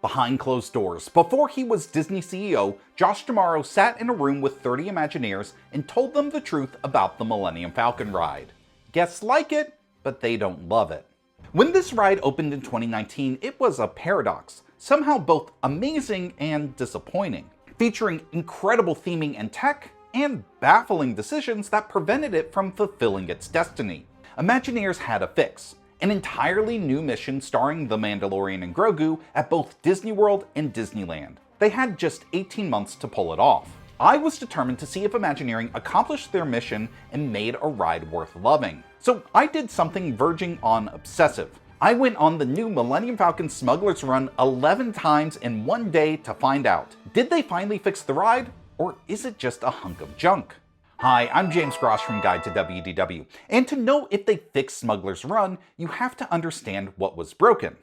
Behind closed doors, before he was Disney CEO, Josh D'Amaro sat in a room with 30 Imagineers and told them the truth about the Millennium Falcon ride. Guests like it, but they don't love it. When this ride opened in 2019, it was a paradox, somehow both amazing and disappointing, featuring incredible theming and tech, and baffling decisions that prevented it from fulfilling its destiny. Imagineers had a fix. An entirely new mission starring the Mandalorian and Grogu at both Disney World and Disneyland. They had just 18 months to pull it off. I was determined to see if Imagineering accomplished their mission and made a ride worth loving. So I did something verging on obsessive. I went on the new Millennium Falcon Smugglers Run 11 times in one day to find out, did they finally fix the ride, or is it just a hunk of junk? Hi, I'm James Grosh from Guide to WDW, and to know if they fixed Smugglers Run, you have to understand what was broken.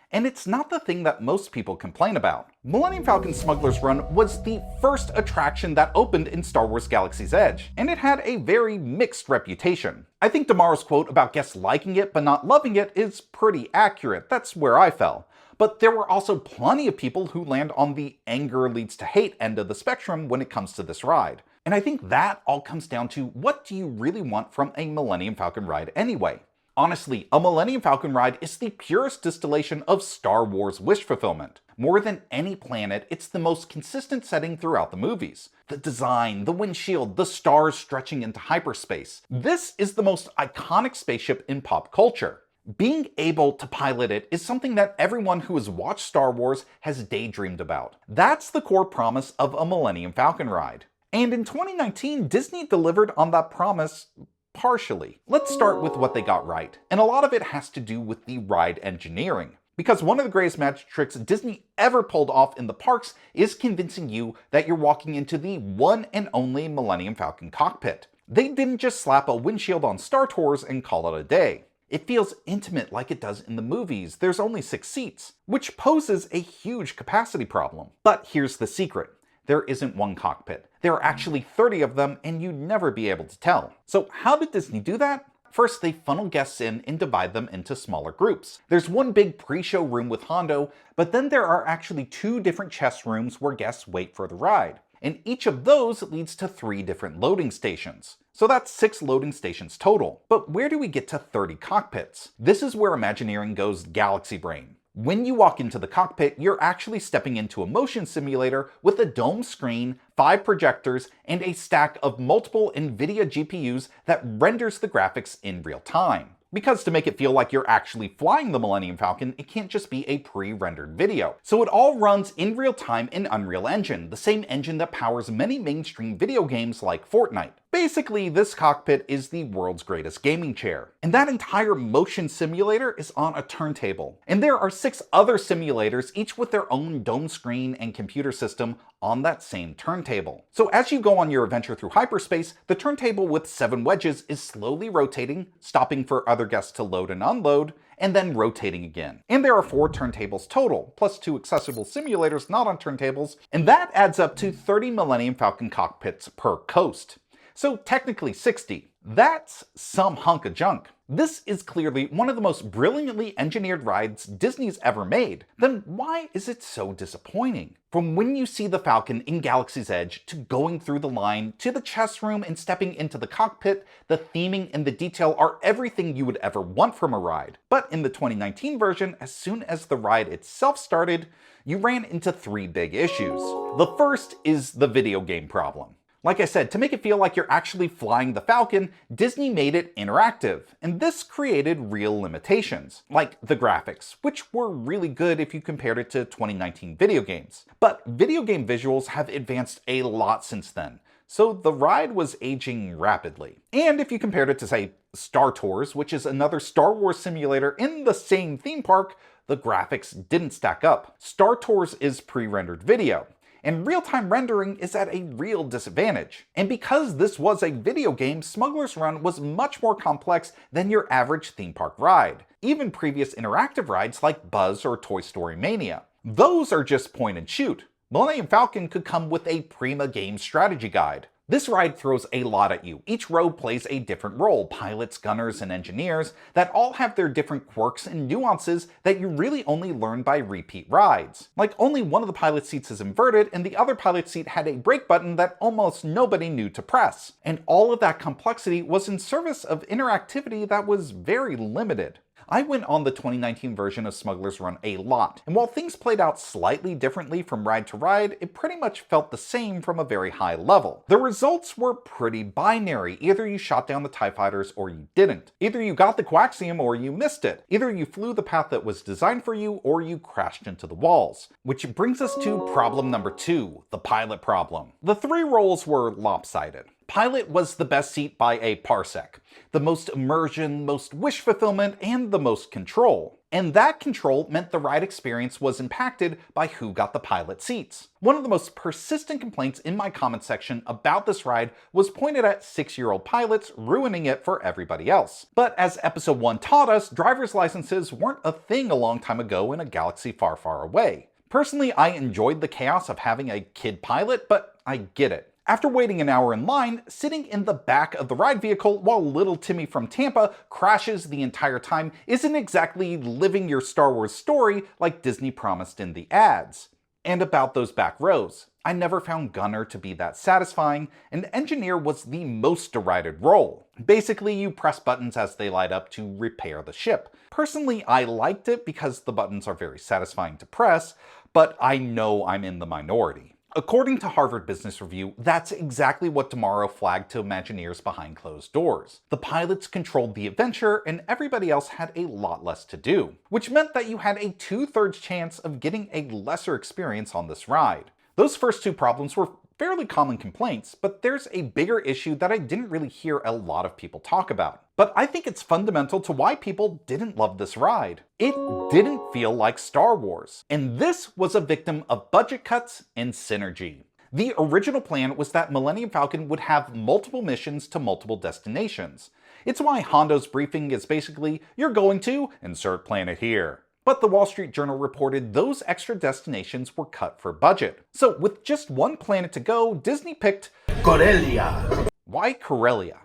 And it's not the thing that most people complain about. Millennium Falcon Smugglers Run was the first attraction that opened in Star Wars Galaxy's Edge, and it had a very mixed reputation. I think D'Amaro's quote about guests liking it but not loving it is pretty accurate. That's where I fell. But there were also plenty of people who land on the anger leads to hate end of the spectrum when it comes to this ride. And I think that all comes down to, what do you really want from a Millennium Falcon ride anyway? Honestly, a Millennium Falcon ride is the purest distillation of Star Wars wish fulfillment. More than any planet, it's the most consistent setting throughout the movies. The design, the windshield, the stars stretching into hyperspace. This is the most iconic spaceship in pop culture. Being able to pilot it is something that everyone who has watched Star Wars has daydreamed about. That's the core promise of a Millennium Falcon ride. And in 2019, Disney delivered on that promise partially. Let's start with what they got right, and a lot of it has to do with the ride engineering. Because one of the greatest magic tricks Disney ever pulled off in the parks is convincing you that you're walking into the one and only Millennium Falcon cockpit. They didn't just slap a windshield on Star Tours and call it a day. It feels intimate like it does in the movies. There's only 6 seats, which poses a huge capacity problem. But here's the secret. There isn't one cockpit. There are actually 30 of them, and you'd never be able to tell. So how did Disney do that? First, they funnel guests in and divide them into smaller groups. There's one big pre-show room with Hondo, but then there are actually 2 different chest rooms where guests wait for the ride. And each of those leads to 3 different loading stations. So that's 6 loading stations total. But where do we get to 30 cockpits? This is where Imagineering goes galaxy brain. When you walk into the cockpit, you're actually stepping into a motion simulator with a dome screen, 5 projectors, and a stack of multiple NVIDIA GPUs that renders the graphics in real time. Because to make it feel like you're actually flying the Millennium Falcon, it can't just be a pre-rendered video. So it all runs in real time in Unreal Engine, the same engine that powers many mainstream video games like Fortnite. Basically, this cockpit is the world's greatest gaming chair. And that entire motion simulator is on a turntable. And there are 6 other simulators, each with their own dome screen and computer system on that same turntable. So as you go on your adventure through hyperspace, the turntable with 7 wedges is slowly rotating, stopping for other guests to load and unload, and then rotating again. And there are 4 turntables total, plus 2 accessible simulators not on turntables, and that adds up to 30 Millennium Falcon cockpits per coast. So technically 60. That's some hunk of junk. This is clearly one of the most brilliantly engineered rides Disney's ever made. Then why is it so disappointing? From when you see the Falcon in Galaxy's Edge, to going through the line, to the chess room and stepping into the cockpit, the theming and the detail are everything you would ever want from a ride. But in the 2019 version, as soon as the ride itself started, you ran into 3 big issues. The first is the video game problem. Like I said, to make it feel like you're actually flying the Falcon, Disney made it interactive, and this created real limitations, like the graphics, which were really good if you compared it to 2019 video games. But video game visuals have advanced a lot since then, so the ride was aging rapidly. And if you compared it to, say, Star Tours, which is another Star Wars simulator in the same theme park, the graphics didn't stack up. Star Tours is pre-rendered video, and real-time rendering is at a real disadvantage. And because this was a video game, Smugglers Run was much more complex than your average theme park ride. Even previous interactive rides like Buzz or Toy Story Mania. Those are just point and shoot. Millennium Falcon could come with a Prima game strategy guide, This ride throws a lot at you. Each row plays a different role, pilots, gunners, and engineers that all have their different quirks and nuances that you really only learn by repeat rides. Like, only one of the pilot seats is inverted and the other pilot seat had a brake button that almost nobody knew to press. And all of that complexity was in service of interactivity that was very limited. I went on the 2019 version of Smugglers Run a lot, and while things played out slightly differently from ride to ride, it pretty much felt the same from a very high level. The results were pretty binary. Either you shot down the TIE fighters or you didn't. Either you got the coaxium or you missed it. Either you flew the path that was designed for you or you crashed into the walls. Which brings us to problem number 2, the pilot problem. The 3 roles were lopsided. Pilot was the best seat by a parsec. The most immersion, most wish fulfillment, and the most control. And that control meant the ride experience was impacted by who got the pilot seats. One of the most persistent complaints in my comment section about this ride was pointed at 6-year-old pilots ruining it for everybody else. But as episode 1 taught us, driver's licenses weren't a thing a long time ago in a galaxy far, far away. Personally, I enjoyed the chaos of having a kid pilot, but I get it. After waiting an hour in line, sitting in the back of the ride vehicle while little Timmy from Tampa crashes the entire time isn't exactly living your Star Wars story like Disney promised in the ads. And about those back rows, I never found Gunner to be that satisfying, and Engineer was the most derided role. Basically, you press buttons as they light up to repair the ship. Personally, I liked it because the buttons are very satisfying to press, but I know I'm in the minority. According to Harvard Business Review, that's exactly what tomorrow flagged to Imagineers behind closed doors. The pilots controlled the adventure and everybody else had a lot less to do, which meant that you had a 2/3 chance of getting a lesser experience on this ride. Those first 2 problems were fairly common complaints, but there's a bigger issue that I didn't really hear a lot of people talk about. But I think it's fundamental to why people didn't love this ride. It didn't feel like Star Wars. And this was a victim of budget cuts and synergy. The original plan was that Millennium Falcon would have multiple missions to multiple destinations. It's why Hondo's briefing is basically, you're going to insert planet here. But the Wall Street Journal reported those extra destinations were cut for budget. So with just one planet to go, Disney picked Corellia. Why Corellia?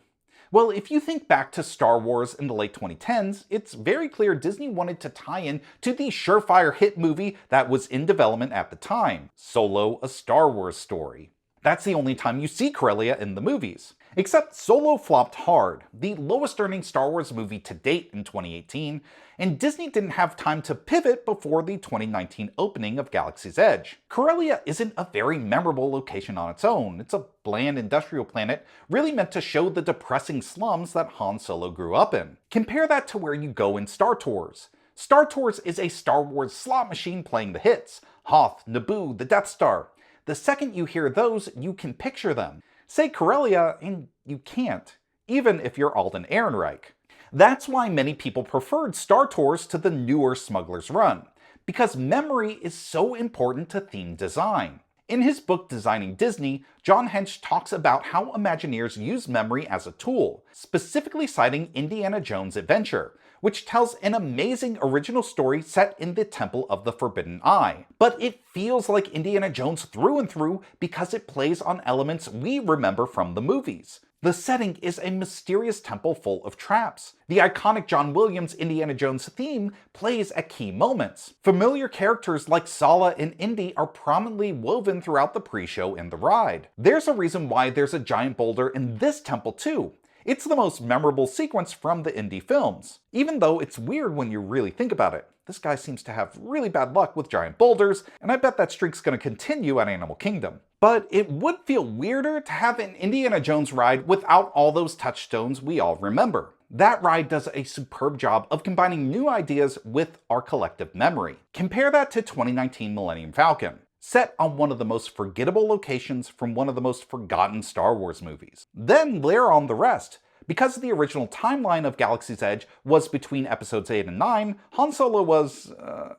Well, if you think back to Star Wars in the late 2010s, it's very clear Disney wanted to tie in to the surefire hit movie that was in development at the time, Solo: A Star Wars Story. That's the only time you see Corellia in the movies. Except Solo flopped hard, the lowest earning Star Wars movie to date in 2018, and Disney didn't have time to pivot before the 2019 opening of Galaxy's Edge. Corellia isn't a very memorable location on its own. It's a bland industrial planet really meant to show the depressing slums that Han Solo grew up in. Compare that to where you go in Star Tours. Star Tours is a Star Wars slot machine playing the hits: Hoth, Naboo, the Death Star. The second you hear those, you can picture them. Say Corellia, and you can't, even if you're Alden Ehrenreich. That's why many people preferred Star Tours to the newer Smugglers Run, because memory is so important to theme design. In his book Designing Disney, John Hench talks about how Imagineers use memory as a tool, specifically citing Indiana Jones' Adventure, which tells an amazing original story set in the Temple of the Forbidden Eye. But it feels like Indiana Jones through and through because it plays on elements we remember from the movies. The setting is a mysterious temple full of traps. The iconic John Williams Indiana Jones theme plays at key moments. Familiar characters like Sala and Indy are prominently woven throughout the pre-show and the ride. There's a reason why there's a giant boulder in this temple too. It's the most memorable sequence from the Indy films. Even though it's weird when you really think about it. This guy seems to have really bad luck with giant boulders, and I bet that streak's gonna continue at Animal Kingdom. But it would feel weirder to have an Indiana Jones ride without all those touchstones we all remember. That ride does a superb job of combining new ideas with our collective memory. Compare that to 2019 Millennium Falcon, set on one of the most forgettable locations from one of the most forgotten Star Wars movies. Then layer on the rest. Because the original timeline of Galaxy's Edge was between episodes 8 and 9, Han Solo was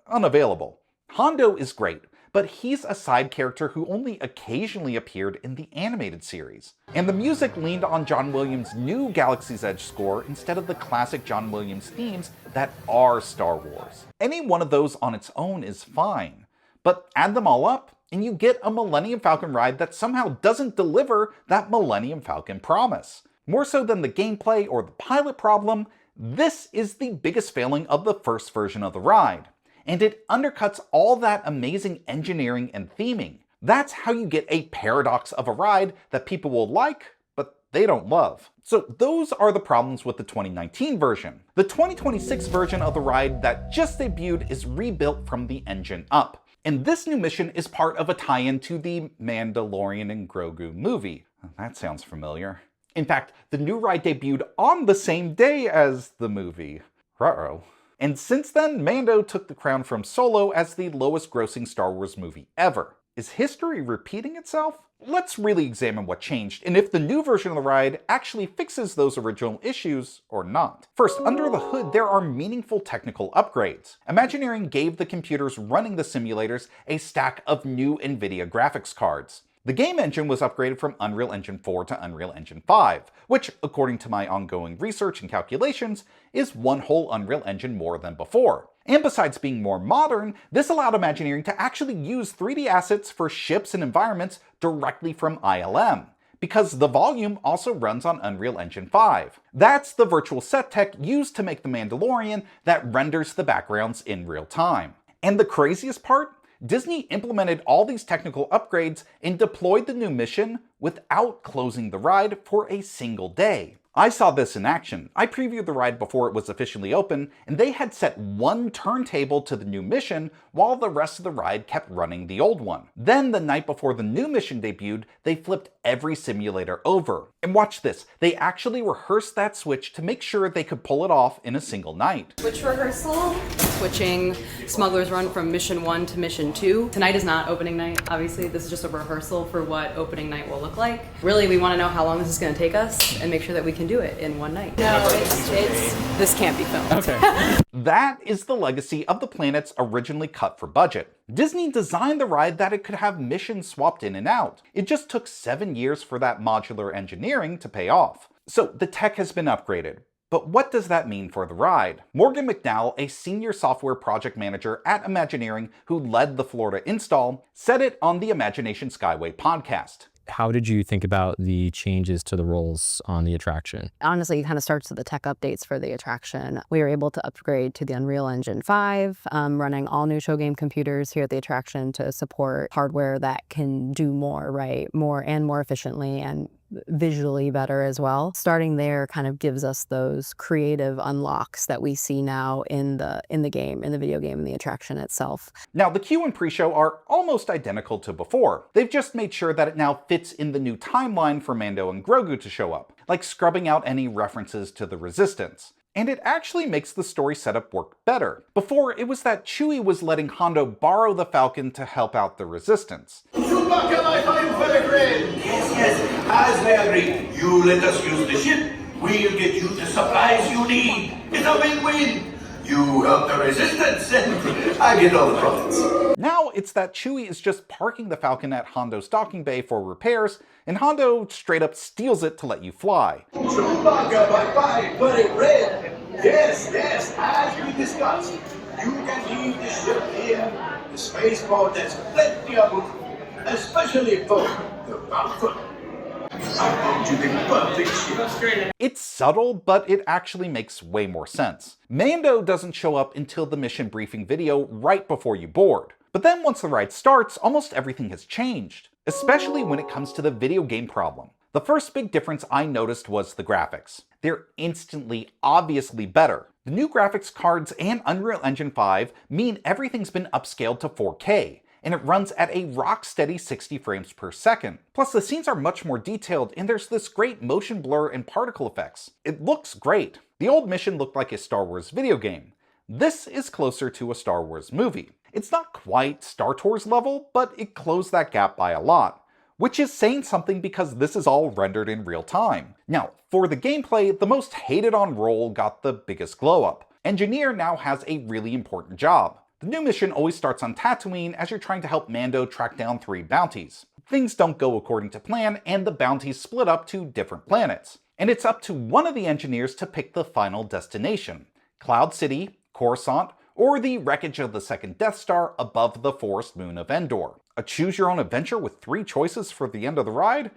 unavailable. Hondo is great, but he's a side character who only occasionally appeared in the animated series. And the music leaned on John Williams' new Galaxy's Edge score instead of the classic John Williams themes that are Star Wars. Any one of those on its own is fine, But add them all up, and you get a Millennium Falcon ride that somehow doesn't deliver that Millennium Falcon promise. More so than the gameplay or the pilot problem, this is the biggest failing of the first version of the ride. And it undercuts all that amazing engineering and theming. That's how you get a paradox of a ride that people will like, but they don't love. So those are the problems with the 2019 version. The 2026 version of the ride that just debuted is rebuilt from the engine up. And this new mission is part of a tie-in to the Mandalorian and Grogu movie. That sounds familiar. In fact, the new ride debuted on the same day as the movie. Ruh-roh. And since then, Mando took the crown from Solo as the lowest grossing Star Wars movie ever. Is history repeating itself? Let's really examine what changed and if the new version of the ride actually fixes those original issues or not. First, under the hood, there are meaningful technical upgrades. Imagineering gave the computers running the simulators a stack of new NVIDIA graphics cards. The game engine was upgraded from Unreal Engine 4 to Unreal Engine 5, which, according to my ongoing research and calculations, is one whole Unreal Engine more than before. And besides being more modern, this allowed Imagineering to actually use 3D assets for ships and environments directly from ILM, because the volume also runs on Unreal Engine 5. That's the virtual set tech used to make the Mandalorian that renders the backgrounds in real time. And the craziest part? Disney implemented all these technical upgrades and deployed the new mission without closing the ride for a single day. I saw this in action. I previewed the ride before it was officially open, and they had set one turntable to the new mission while the rest of the ride kept running the old one. Then the night before the new mission debuted, they flipped every simulator over. And watch this, they actually rehearsed that switch to make sure they could pull it off in a single night. Switch rehearsal, switching Smugglers Run from mission 1 to mission 2. Tonight is not opening night, obviously. This is just a rehearsal for what opening night will look like. Really, we want to know how long this is going to take us and make sure that we can do it in one night. No, this can't be filmed. Okay. That is the legacy of the planets originally cut for budget. Disney designed the ride that it could have missions swapped in and out. It just took 7 years for that modular engineering to pay off. So the tech has been upgraded. But what does that mean for the ride? Morgan McDowell, a senior software project manager at Imagineering who led the Florida install, said it on the Imagination Skyway podcast. How did you think about the changes to the roles on the attraction? Honestly, it kind of starts with the tech updates for the attraction. We were able to upgrade to the Unreal Engine 5, running all new show game computers here at the attraction to support hardware that can do more, right? More efficiently and visually better as well. Starting there kind of gives us those creative unlocks that we see now in the game, in the video game, in the attraction itself. Now, the queue and pre-show are almost identical to before. They've just made sure that it now fits in the new timeline for Mando and Grogu to show up, like scrubbing out any references to the Resistance. And it actually makes the story setup work better. Before, it was that Chewie was letting Hondo borrow the Falcon to help out the Resistance. Chewbacca, my fine friend! Yes, as we agreed. You let us use the ship, we'll get you the supplies you need. It's a win-win. You help the Resistance, and I get all the profits. Now it's that Chewie is just parking the Falcon at Hondo's docking bay for repairs, and Hondo straight up steals it to let you fly. Chewbacca, my fine friend! Yes, as we discussed, you can leave the ship here. The spaceport has plenty of room, especially for the Falcon. I found you the perfect ship. It's subtle, but it actually makes way more sense. Mando doesn't show up until the mission briefing video right before you board. But then once the ride starts, almost everything has changed, especially when it comes to the video game problem. The first big difference I noticed was the graphics. They're instantly, obviously better. The new graphics cards and Unreal Engine 5 mean everything's been upscaled to 4K, and it runs at a rock-steady 60 frames per second. Plus, the scenes are much more detailed, and there's this great motion blur and particle effects. It looks great. The old mission looked like a Star Wars video game. This is closer to a Star Wars movie. It's not quite Star Tours level, but it closed that gap by a lot. Which is saying something because this is all rendered in real time. Now, for the gameplay, the most hated on role got the biggest glow up. Engineer now has a really important job. The new mission always starts on Tatooine as you're trying to help Mando track down 3 bounties. Things don't go according to plan, and the bounties split up to different planets. And it's up to one of the engineers to pick the final destination: Cloud City, Coruscant, or the wreckage of the second Death Star above the forest moon of Endor. A choose-your-own-adventure with 3 choices for the end of the ride?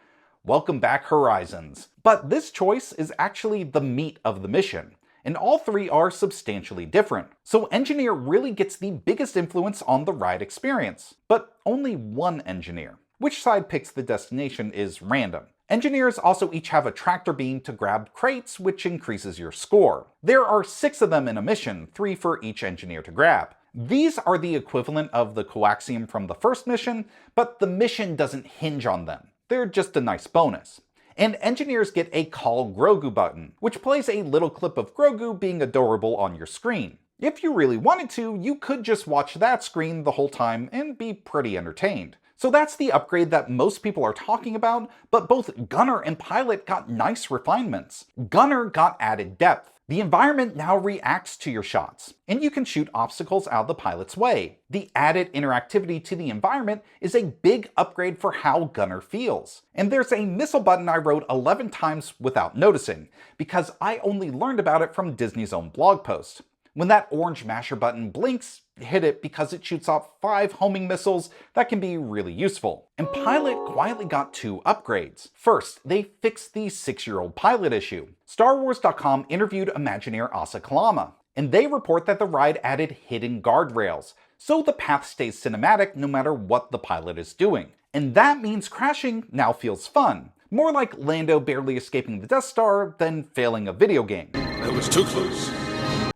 Welcome back, Horizons. But this choice is actually the meat of the mission, and all 3 are substantially different. So Engineer really gets the biggest influence on the ride experience, but only one engineer. Which side picks the destination is random. Engineers also each have a tractor beam to grab crates, which increases your score. There are 6 of them in a mission, 3 for each engineer to grab. These are the equivalent of the coaxium from the first mission, but the mission doesn't hinge on them. They're just a nice bonus. And engineers get a Call Grogu button, which plays a little clip of Grogu being adorable on your screen. If you really wanted to, you could just watch that screen the whole time and be pretty entertained. So that's the upgrade that most people are talking about, but both Gunner and Pilot got nice refinements. Gunner got added depth. The environment now reacts to your shots, and you can shoot obstacles out of the pilot's way. The added interactivity to the environment is a big upgrade for how Gunner feels. And there's a missile button I wrote 11 times without noticing, because I only learned about it from Disney's own blog post. When that orange masher button blinks, hit it because it shoots off 5 homing missiles that can be really useful. And Pilot quietly got 2 upgrades. First, they fixed the 6-year-old Pilot issue. StarWars.com interviewed Imagineer Asa Kalama, and they report that the ride added hidden guardrails, so the path stays cinematic no matter what the pilot is doing. And that means crashing now feels fun. More like Lando barely escaping the Death Star than failing a video game. That was too close.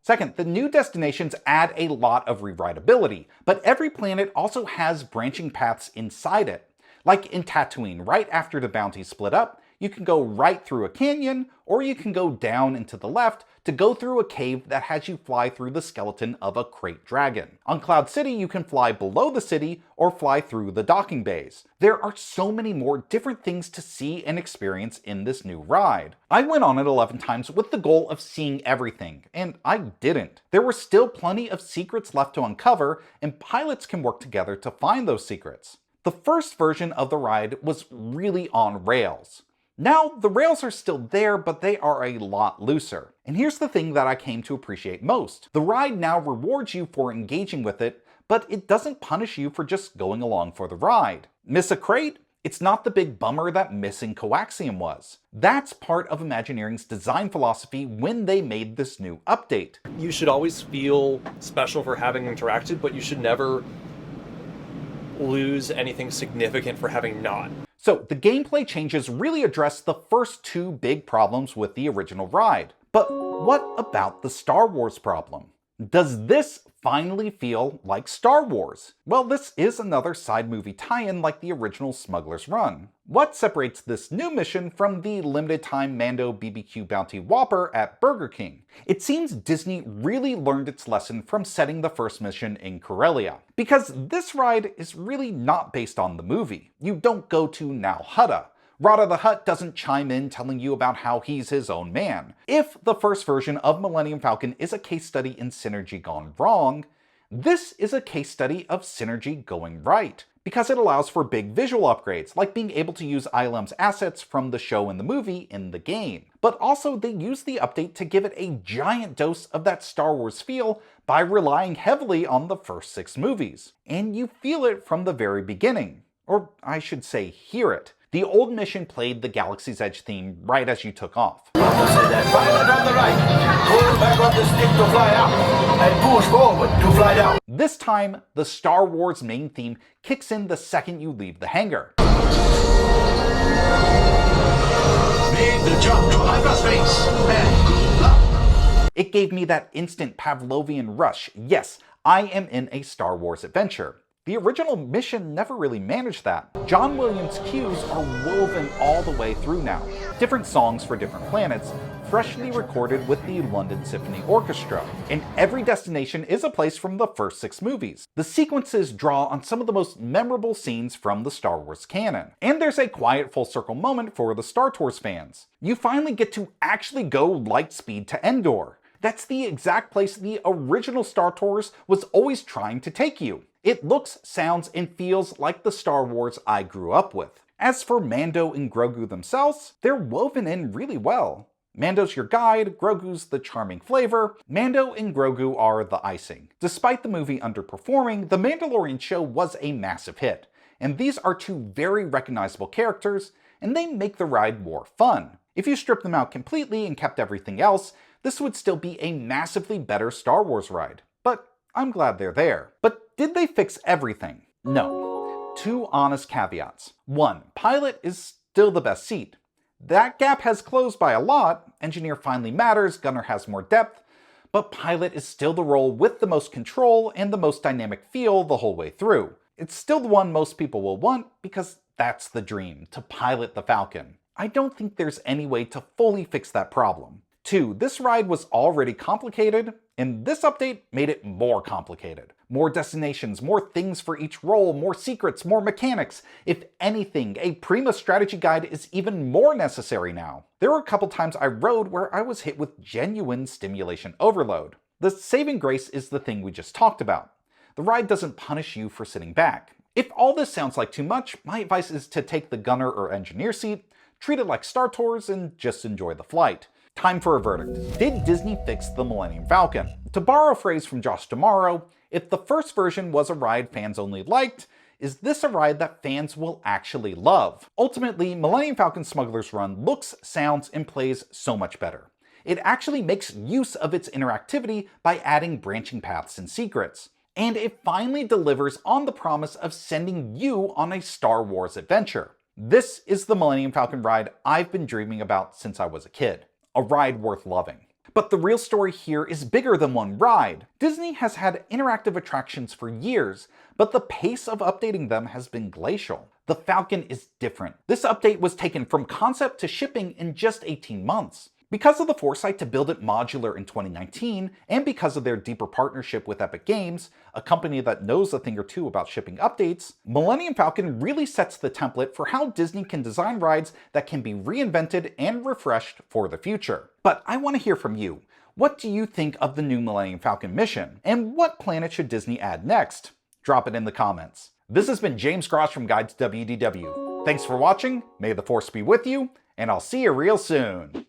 Second, the new destinations add a lot of rewritability, but every planet also has branching paths inside it. Like in Tatooine, right after the bounties split up, you can go right through a canyon, or you can go down and to the left to go through a cave that has you fly through the skeleton of a crate dragon. On Cloud City, you can fly below the city or fly through the docking bays. There are so many more different things to see and experience in this new ride. I went on it 11 times with the goal of seeing everything, and I didn't. There were still plenty of secrets left to uncover, and pilots can work together to find those secrets. The first version of the ride was really on rails. Now, the rails are still there, but they are a lot looser. And here's the thing that I came to appreciate most. The ride now rewards you for engaging with it, but it doesn't punish you for just going along for the ride. Miss a crate? It's not the big bummer that missing coaxium was. That's part of Imagineering's design philosophy when they made this new update. You should always feel special for having interacted, but you should never lose anything significant for having not. So the gameplay changes really address the first 2 big problems with the original ride. But what about the Star Wars problem? Does this finally feel like Star Wars? Well, this is another side movie tie-in like the original Smugglers Run. What separates this new mission from the limited time Mando BBQ Bounty Whopper at Burger King? It seems Disney really learned its lesson from setting the first mission in Corellia. Because this ride is really not based on the movie. You don't go to Nal Hutta. Rada the Hutt doesn't chime in telling you about how he's his own man. If the first version of Millennium Falcon is a case study in synergy gone wrong, this is a case study of synergy going right. Because it allows for big visual upgrades, like being able to use ILM's assets from the show and the movie in the game. But also they use the update to give it a giant dose of that Star Wars feel by relying heavily on the first 6 movies. And you feel it from the very beginning. Or I should say, hear it. The old mission played the Galaxy's Edge theme right as you took off. Pilot on the right, pull back on the stick to fly out, and push forward to fly down. This time, the Star Wars main theme kicks in the second you leave the hangar. Make the jump to hyperspace, and up. It gave me that instant Pavlovian rush. Yes, I am in a Star Wars adventure. The original mission never really managed that. John Williams' cues are woven all the way through now. Different songs for different planets, freshly recorded with the London Symphony Orchestra. And every destination is a place from the first 6 movies. The sequences draw on some of the most memorable scenes from the Star Wars canon. And there's a quiet full circle moment for the Star Tours fans. You finally get to actually go light speed to Endor. That's the exact place the original Star Tours was always trying to take you. It looks, sounds, and feels like the Star Wars I grew up with. As for Mando and Grogu themselves, they're woven in really well. Mando's your guide, Grogu's the charming flavor. Mando and Grogu are the icing. Despite the movie underperforming, The Mandalorian show was a massive hit, and these are two very recognizable characters, and they make the ride more fun. If you strip them out completely and kept everything else, this would still be a massively better Star Wars ride. But I'm glad they're there. But did they fix everything? No. Two honest caveats. One, pilot is still the best seat. That gap has closed by a lot. Engineer finally matters, gunner has more depth, but pilot is still the role with the most control and the most dynamic feel the whole way through. It's still the one most people will want because that's the dream, to pilot the Falcon. I don't think there's any way to fully fix that problem. 2, this ride was already complicated, and this update made it more complicated. More destinations, more things for each role, more secrets, more mechanics. If anything, a Prima strategy guide is even more necessary now. There were a couple times I rode where I was hit with genuine stimulation overload. The saving grace is the thing we just talked about. The ride doesn't punish you for sitting back. If all this sounds like too much, my advice is to take the gunner or engineer seat, treat it like Star Tours, and just enjoy the flight. Time for a verdict. Did Disney fix the Millennium Falcon? To borrow a phrase from Josh D'Amaro, if the first version was a ride fans only liked, is this a ride that fans will actually love? Ultimately, Millennium Falcon Smugglers Run looks, sounds, and plays so much better. It actually makes use of its interactivity by adding branching paths and secrets. And it finally delivers on the promise of sending you on a Star Wars adventure. This is the Millennium Falcon ride I've been dreaming about since I was a kid. A ride worth loving. But the real story here is bigger than one ride. Disney has had interactive attractions for years, but the pace of updating them has been glacial. The Falcon is different. This update was taken from concept to shipping in just 18 months. Because of the foresight to build it modular in 2019, and because of their deeper partnership with Epic Games, a company that knows a thing or two about shipping updates, Millennium Falcon really sets the template for how Disney can design rides that can be reinvented and refreshed for the future. But I want to hear from you. What do you think of the new Millennium Falcon mission? And what planet should Disney add next? Drop it in the comments. This has been James Grosh from Guide to WDW. Thanks for watching, may the Force be with you, and I'll see you real soon.